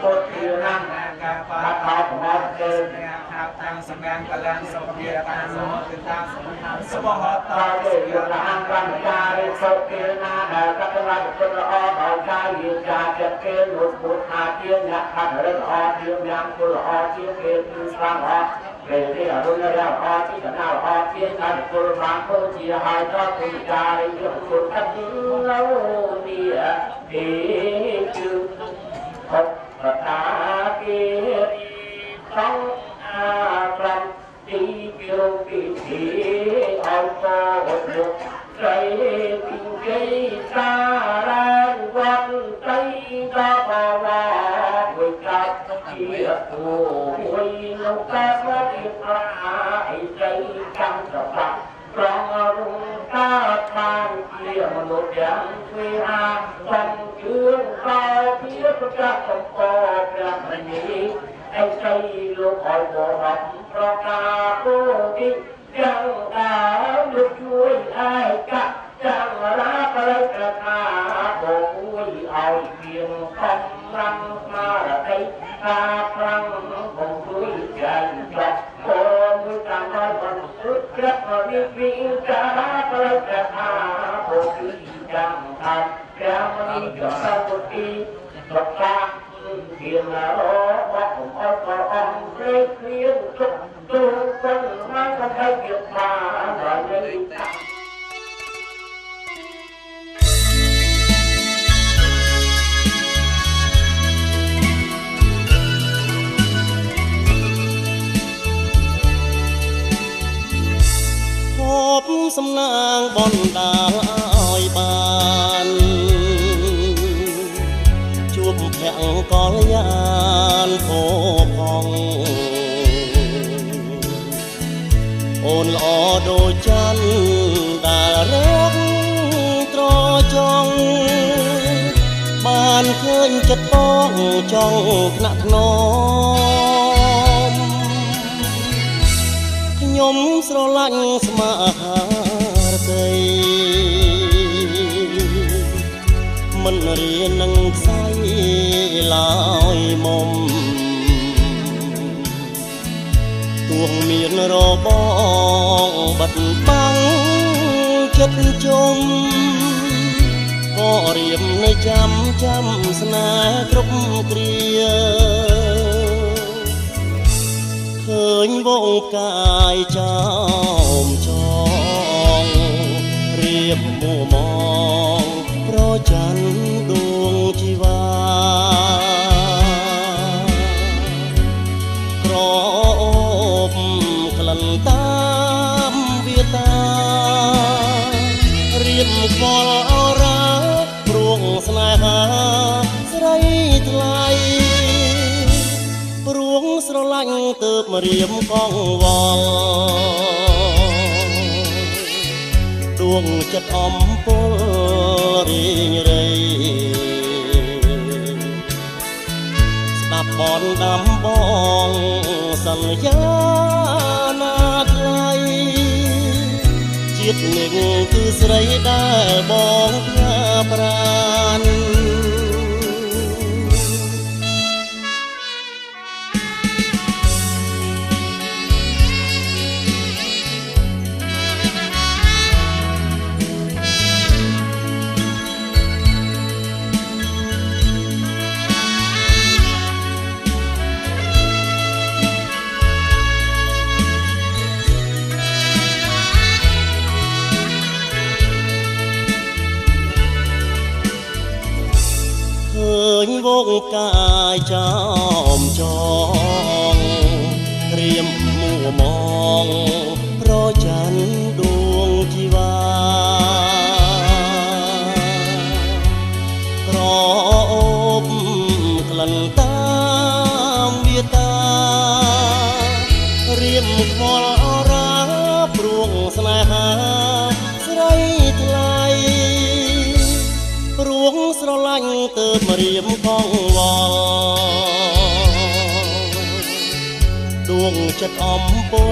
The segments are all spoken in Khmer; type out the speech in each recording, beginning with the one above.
ពុទ្ធិរំកាបាថោមកទេខាតាំងសម្ងាំកលាំងសុភាតាំងសមទិតាសវហតោទេយតាំងកម្មចារិសុភាណាដែលកតលៈពុទ្ធល្អដល់កាយវិជាចិត្តគេលោកពុទ្ធអាជាអ្នកខាត់រឹកអជាយ៉ាងពុទ្ធល្អជាគេគឺស្រាំអគេនេះអរុញរាអជាកណាអជាអ្នកពុទ្ធបានពុទ្ធជាហើយដល់គុណចារិយុពុទ្ធទីឡូនេះទីគឺពុទ្ធតាគេtrong làm đi kêu kỳ thị ao to một cây kinh cây ta đang quan cây ta bao la người ta kia hồ quay nấu cá có việc ai cây cam sập sập trong rung ta than kia một dạng quê a trong chương cao phía các sông to làm gì anh xây lúc hỏi bộ học pro ca cô đi chẳng đã được chuối ai cả chẳng ra tới cả tha bộ vui ai kiềm không răng mà là đây ta răng bộ vui dành cho cô mới càng nói bằng ước chất mà biết viên trả tới cả tha bộ vui chẳng thành ra mà đi cho sao một đi đọc ra tiền là đó bác cũng có ông cái khuyến trúc tu quân mang con thay việc mà và nhân tặng បសំណាងបណ្ដាលឲ្យបានជួបភក្តិកល្យានផោផងអូនល្អដូចច័ន្ទដែលរកត្រចង់បានឃើញចិត្តបងចង់ថ្នាក់ថ្នមខ្ញុំស្រឡាញ់ស្មារតីមិនរៀននឹងខ្សែឡើយមុំទួងមានរបងបាត់បាំងចិត្តជុំក៏រៀមនៅចាំស្នេហ៍គ្រប់គ្រាឃើញវងផ្កាយចោមចងរៀបមួមងប្រច័ណ្ឌដួងជីវ៉ាក្រអូបក្លិនតាមវាតារៀបខ្វល់អរ៉ាព្រួងស្នេហាស្រីថ្លៃព្រួងស្រឡាញ់ទើបមករៀមកងវល់ដួងចិត្តអំពលរីងរៃស្ដាប់បនដាំបងសន្យាណាថ្លៃជាតិនឹងគឺស្រីដែលបងផ្ញើប្រានវងផ្កាយចោមចងរៀមមួមងប្រច័ណ្ឌដួងជីវ៉ាក្រអូបក្លិនតាមវាតារៀមខ្វល់អរ៉ាព្រួងស្នេហាស្រីថ្លៃព្រួងស្រឡាញ់ទើបមករៀមកងវល់ដួងចិត្តអំពល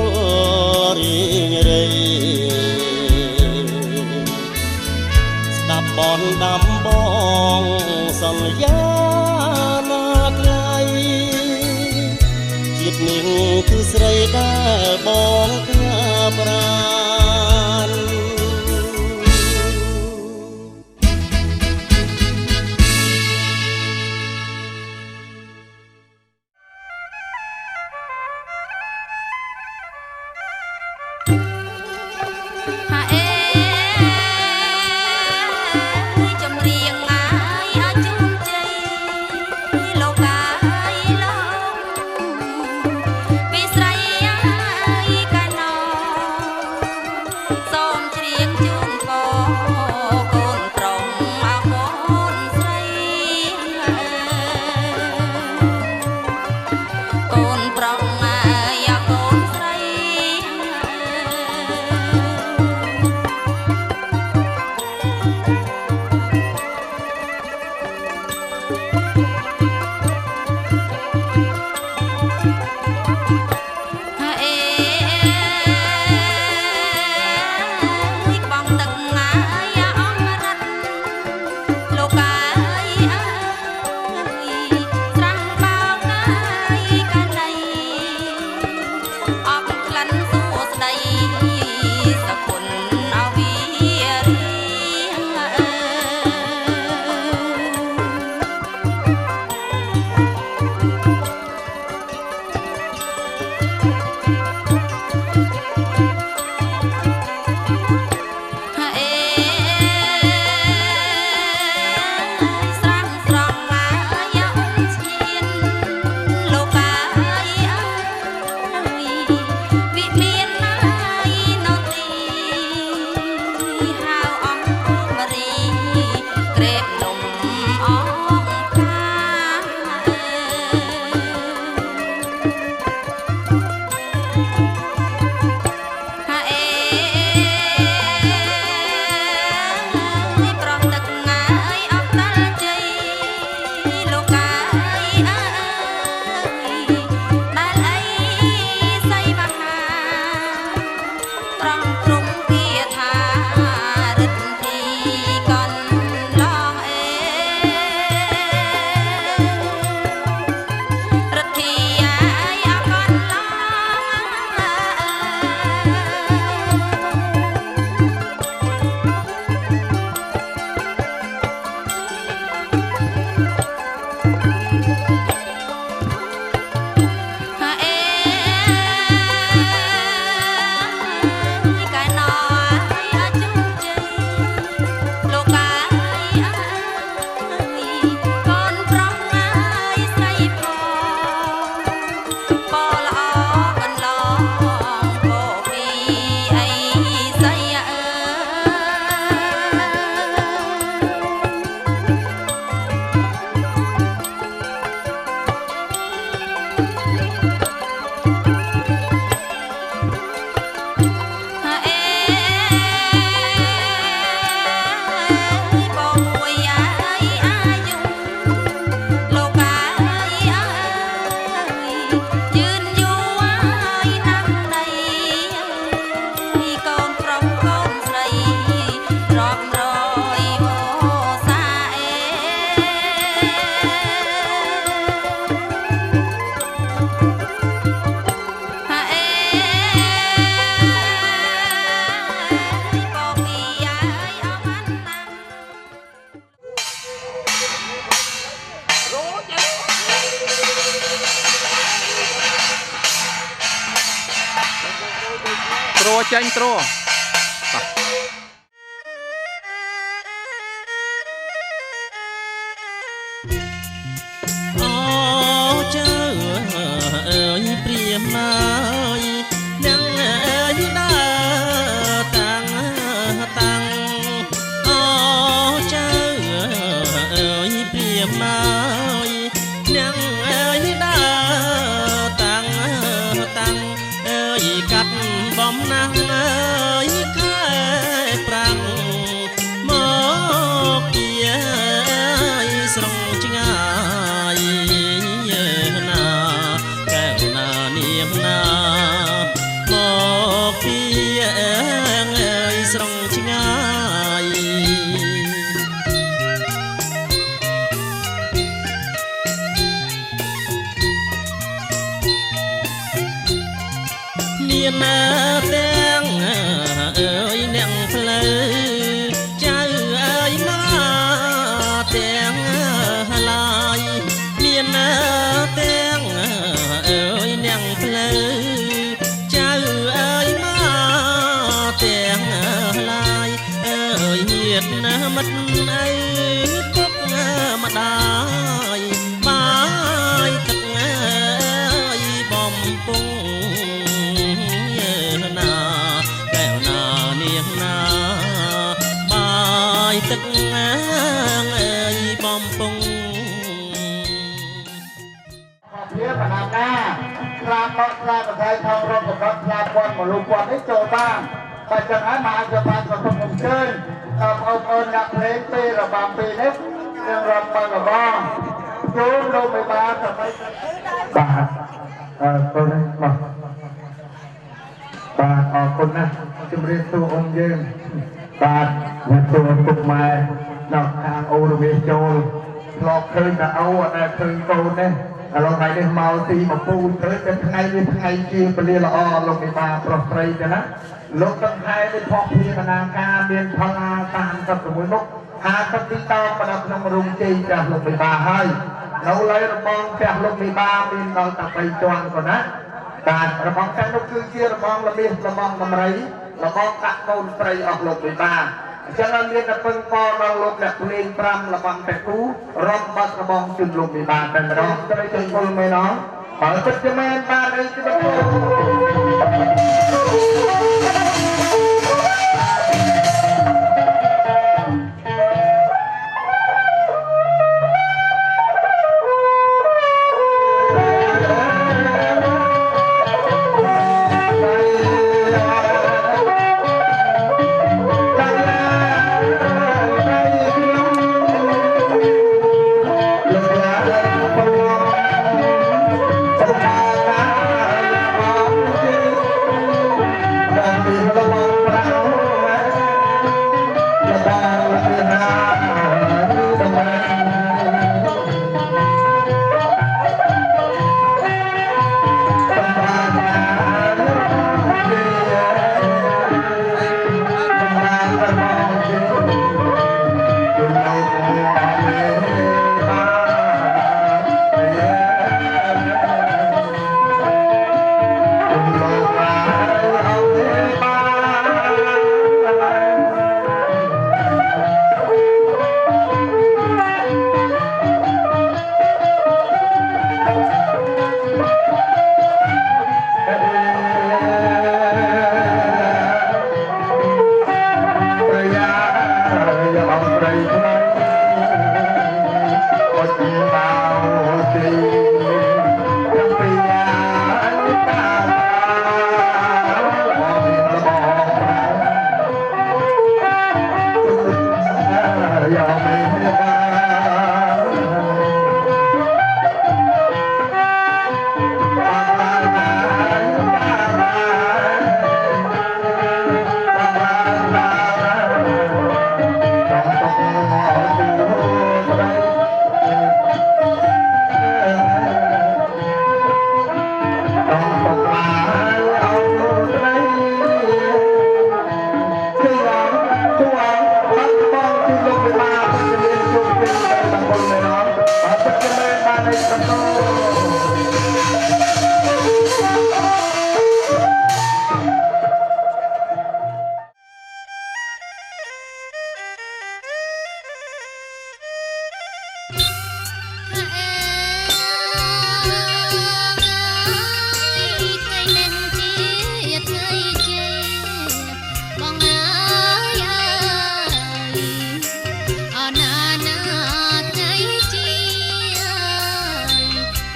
រីងរៃស្ដាប់បនដាំបងសន្យាណាថ្លៃ ដែលបងកាប្រានទ្រចេញទ្រអូចៅអើយព្រាមណាយនឹងអើយដើរតាំងអូចៅអើយព្រាមណាយនឹងអើយដើរតាំងអើយកាត់បំណាស់អើយខែប្រាំងមកយាយស្រងឆ្ងាយណាកែវណានាងណា មានទាំងអើយអ្នកផ្លូវចៅអើយមកទាំងឡាយមានទាំងអើយអ្នកផ្លូវចៅអើយមកទាំងឡាយអើយញាតិណាមិត្តអើយពុកម្ដាយបាយទឹកអើយបំពង់ណាកែវណានាងណាបាយទឹកអើយបំពង់ជាបណ្ណាណាខ្លាបកខ្លាបប្រទេសថងរកកំណត់ខ្លាបពាន់មកលូពាន់នេះចូលបានតែចឹងហើយមកអាចបានប្រកបអញ្ជើញបងប្អូនអ្នកភ្លេងពេលរបាំពេលនេះនឹងរំបងរបងចូលលោកមេបាសម័យបាទកូននេះមកបាទអរគុណណាស់ជំរាបសួរអង្គយើងបាទអ្នកសួរពុកម៉ែដល់ខាងអូរវាចូលធ្លាប់ឃើញតែអូអត់ដែលឃើញកូនទេឥឡូវថ្ងៃនេះមកទីមកពូនទៅតែថ្ងៃនេះថ្ងៃជាពលាល្អលោកមេបាប្រុសស្រីទៅណាលោកទាំងខែនេះផុសភាវនាការមានផល្លា36មុខ50ទីតោបដល់ក្នុងរូងជ័យចាស់លោកមេបាហើយនៅឡើយរបងផ្ទះលោកមេបាមានដល់តែ3ជាន់ក៏ណាបាទរបងទាំងនោះគឺជារបងល្បៀសរបងដំរីរបងដាក់កូនស្រីអស់លោកមេបាអញ្ចឹងហើយមានតែពឹងកដល់លោកអ្នកភ្លេង5របងតែគូរំបាត់របងជូនលោកមេបាតែម្ដងត្រូវជង្គល់មែនអត់បើទឹកជាមែនបាទអីទៅ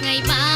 ngày ba